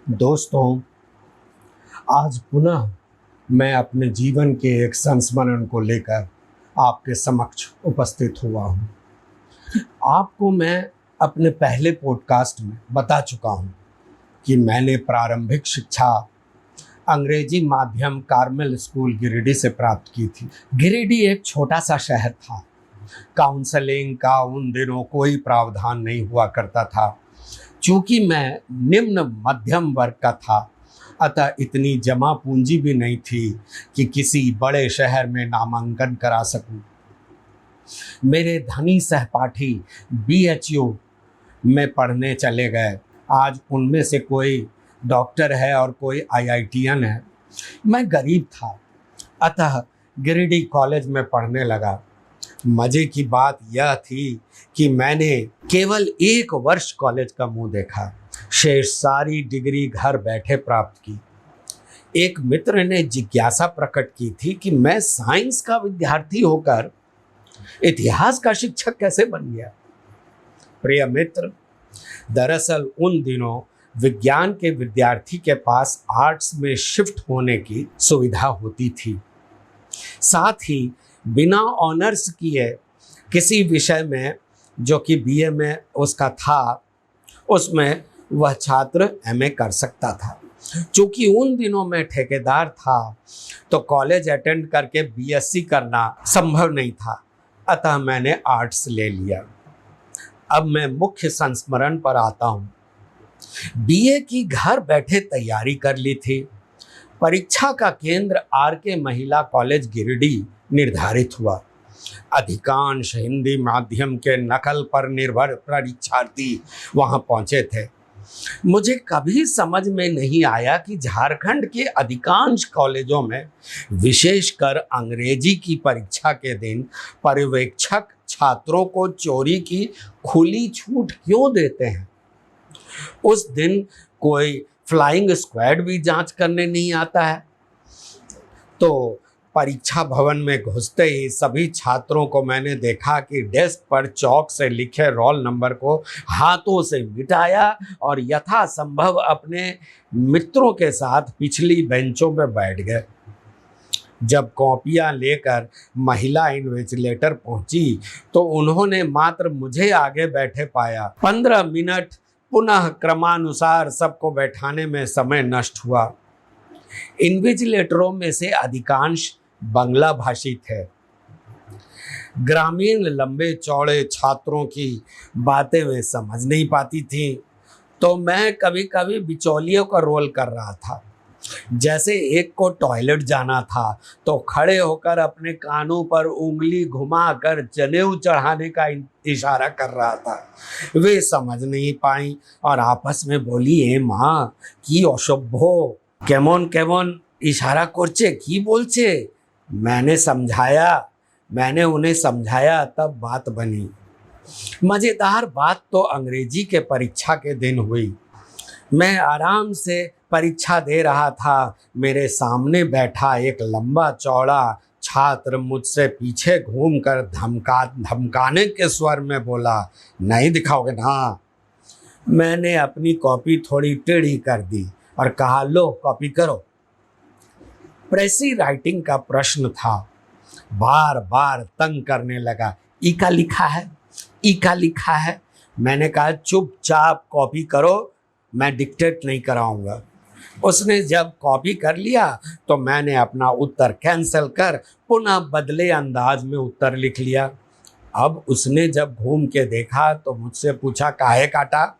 दोस्तों, आज पुनः मैं अपने जीवन के एक संस्मरण को लेकर आपके समक्ष उपस्थित हुआ हूँ। आपको मैं अपने पहले पॉडकास्ट में बता चुका हूँ कि मैंने प्रारंभिक शिक्षा अंग्रेजी माध्यम कार्मेल स्कूल गिरिडीह से प्राप्त की थी। गिरिडीह एक छोटा सा शहर था। काउंसलिंग का उन दिनों कोई प्रावधान नहीं हुआ करता था। चूंकि मैं निम्न मध्यम वर्ग का था, अतः इतनी जमा पूंजी भी नहीं थी कि किसी बड़े शहर में नामांकन करा सकूं। मेरे धनी सहपाठी BHU में पढ़ने चले गए। आज उनमें से कोई डॉक्टर है और कोई IITian है। मैं गरीब था, अतः गिरिडीह कॉलेज में पढ़ने लगा। मजे की बात यह थी कि मैंने केवल 1 वर्ष कॉलेज का मुंह देखा, शेष सारी डिग्री घर बैठे प्राप्त की। एक मित्र ने जिज्ञासा प्रकट की थी कि मैं साइंस का विद्यार्थी होकर इतिहास का शिक्षक कैसे बन गया। प्रिय मित्र, दरअसल उन दिनों विज्ञान के विद्यार्थी के पास आर्ट्स में शिफ्ट होने की सुविधा होती थी। साथ ही बिना ऑनर्स किए किसी विषय में, जो कि BA में उसका था, उसमें वह छात्र MA कर सकता था। चूँकि उन दिनों में ठेकेदार था तो कॉलेज अटेंड करके BSc करना संभव नहीं था, अतः मैंने आर्ट्स ले लिया। अब मैं मुख्य संस्मरण पर आता हूँ। BA की घर बैठे तैयारी कर ली थी। परीक्षा का केंद्र RK महिला कॉलेज गिरिडीह निर्धारित हुआ। अधिकांश हिंदी माध्यम के नकल पर निर्भर परीक्षार्थी वहां पहुंचे थे। मुझे कभी समझ में नहीं आया कि झारखंड के अधिकांश कॉलेजों में, विशेषकर अंग्रेजी की परीक्षा के दिन, पर्यवेक्षक छात्रों को चोरी की खुली छूट क्यों देते हैं। उस दिन कोई फ्लाइंग स्क्वाड भी जांच करने नहीं आता है। तो परीक्षा भवन में घुसते ही सभी छात्रों को मैंने देखा कि डेस्क पर चौक से लिखे रोल नंबर को हाथों से मिटाया और यथासंभव अपने मित्रों के साथ पिछली बेंचों पर बैठ गए। जब कॉपियां लेकर महिला इन्विजिलेटर पहुंची तो उन्होंने मात्र मुझे आगे बैठे पाया। 15 मिनट पुनः क्रमानुसार सबको बैठाने में समय नष्ट हुआ। इन्विजिलेटरों में से अधिकांश बांग्ला भाषी थे। ग्रामीण लंबे चौड़े छात्रों की बातें वे समझ नहीं पाती थीं, तो मैं कभी कभी बिचौलियों का रोल कर रहा था। जैसे एक को टॉयलेट जाना था तो खड़े होकर अपने कानों पर उंगली घुमाकर जनेऊ चढ़ाने का इशारा कर रहा था। वे समझ नहीं पाई और आपस में बोली, ए माँ की असभ्य केमन केमन इशारा करছে की बोलছে। मैंने उन्हें समझाया, तब बात बनी। मजेदार बात तो अंग्रेजी के परीक्षा के दिन हुई। मैं आराम से परीक्षा दे रहा था। मेरे सामने बैठा एक लंबा चौड़ा छात्र मुझसे पीछे घूमकर धमकाने के स्वर में बोला, नहीं दिखाओगे ना। मैंने अपनी कॉपी थोड़ी टेढ़ी कर दी और कहा, लो कॉपी करो। प्रेसी राइटिंग का प्रश्न था। बार बार तंग करने लगा, ई का लिखा है, ई का लिखा है। मैंने कहा, चुपचाप कॉपी करो, मैं डिक्टेट नहीं कराऊंगा। उसने जब कॉपी कर लिया तो मैंने अपना उत्तर कैंसिल कर पुनः बदले अंदाज में उत्तर लिख लिया। अब उसने जब घूम के देखा तो मुझसे पूछा, काहे काटा।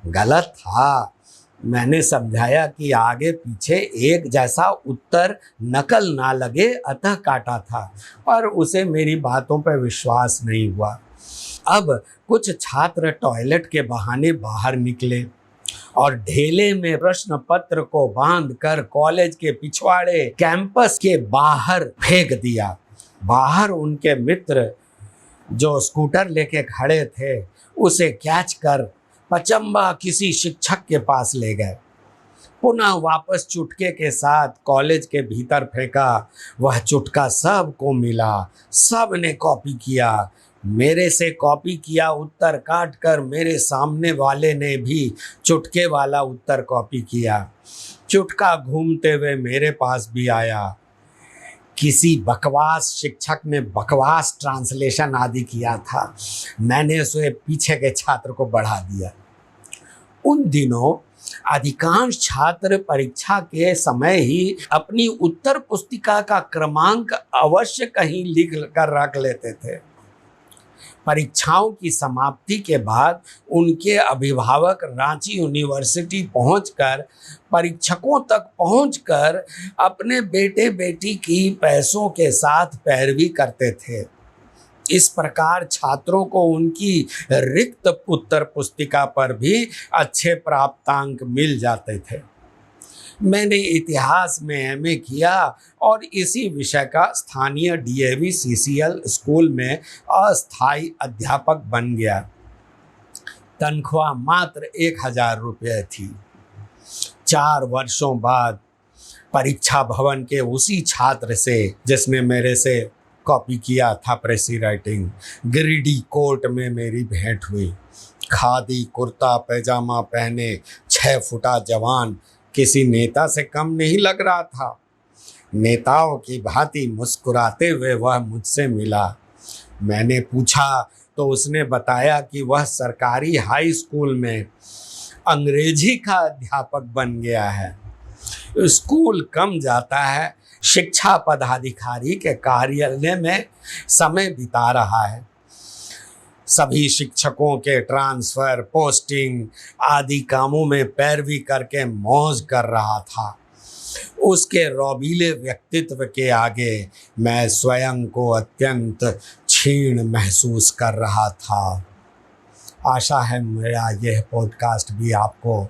गलत था। मैंने समझाया कि आगे पीछे एक जैसा उत्तर नकल ना लगे, अतः काटा था, पर उसे मेरी बातों पर विश्वास नहीं हुआ। अब कुछ छात्र टॉयलेट के बहाने बाहर निकले और ढेले में प्रश्न पत्र को बांधकर कॉलेज के पिछवाड़े कैंपस के बाहर फेंक दिया। बाहर उनके मित्र जो स्कूटर लेके खड़े थे उसे कैच कर पचम्बा किसी शिक्षक के पास ले गए। पुनः वापस चुटके के साथ कॉलेज के भीतर फेंका। वह चुटका सबको मिला, सब ने कॉपी किया। मेरे से कॉपी किया उत्तर काट कर मेरे सामने वाले ने भी चुटके वाला उत्तर कॉपी किया। चुटका घूमते हुए मेरे पास भी आया। किसी बकवास शिक्षक ने बकवास ट्रांसलेशन आदि किया था। मैंने उसे पीछे के छात्र को बढ़ा दिया। उन दिनों अधिकांश छात्र परीक्षा के समय ही अपनी उत्तर पुस्तिका का क्रमांक अवश्य कहीं लिख कर रख लेते थे। परीक्षाओं की समाप्ति के बाद उनके अभिभावक रांची यूनिवर्सिटी पहुंचकर परीक्षकों तक पहुंचकर अपने बेटे बेटी की पैसों के साथ पैरवी करते थे। इस प्रकार छात्रों को उनकी रिक्त उत्तर पुस्तिका पर भी अच्छे प्राप्तांक मिल जाते थे। मैंने इतिहास में एमए किया और इसी विषय का स्थानीय डीएवी सीसीएल स्कूल में अस्थायी अध्यापक बन गया। तनख्वाह मात्र 1000 रुपये थी। 4 वर्षों बाद परीक्षा भवन के उसी छात्र से जिसने मेरे से कॉपी किया था प्रेसी राइटिंग, गिरिडीह कोर्ट में मेरी भेंट हुई। खादी कुर्ता पैजामा पहने 6 फुटा जवान किसी नेता से कम नहीं लग रहा था। नेताओं की भांति मुस्कुराते हुए वह मुझसे मिला। मैंने पूछा तो उसने बताया कि वह सरकारी हाई स्कूल में अंग्रेजी का अध्यापक बन गया है। स्कूल कम जाता है, शिक्षा पदाधिकारी के कार्यालय में समय बिता रहा है। सभी शिक्षकों के ट्रांसफर, पोस्टिंग आदि कामों में पैरवी करके मौज कर रहा था। उसके रौबीले व्यक्तित्व के आगे मैं स्वयं को अत्यंत क्षीण महसूस कर रहा था। आशा है मेरा यह पॉडकास्ट भी आपको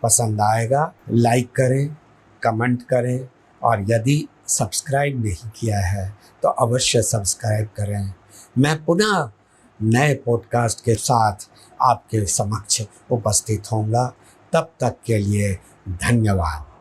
पसंद आएगा। लाइक करें, कमेंट करें और यदि सब्सक्राइब नहीं किया है तो अवश्य सब्सक्राइब करें। मैं पुनः नए पॉडकास्ट के साथ आपके समक्ष उपस्थित होऊंगा। तब तक के लिए धन्यवाद।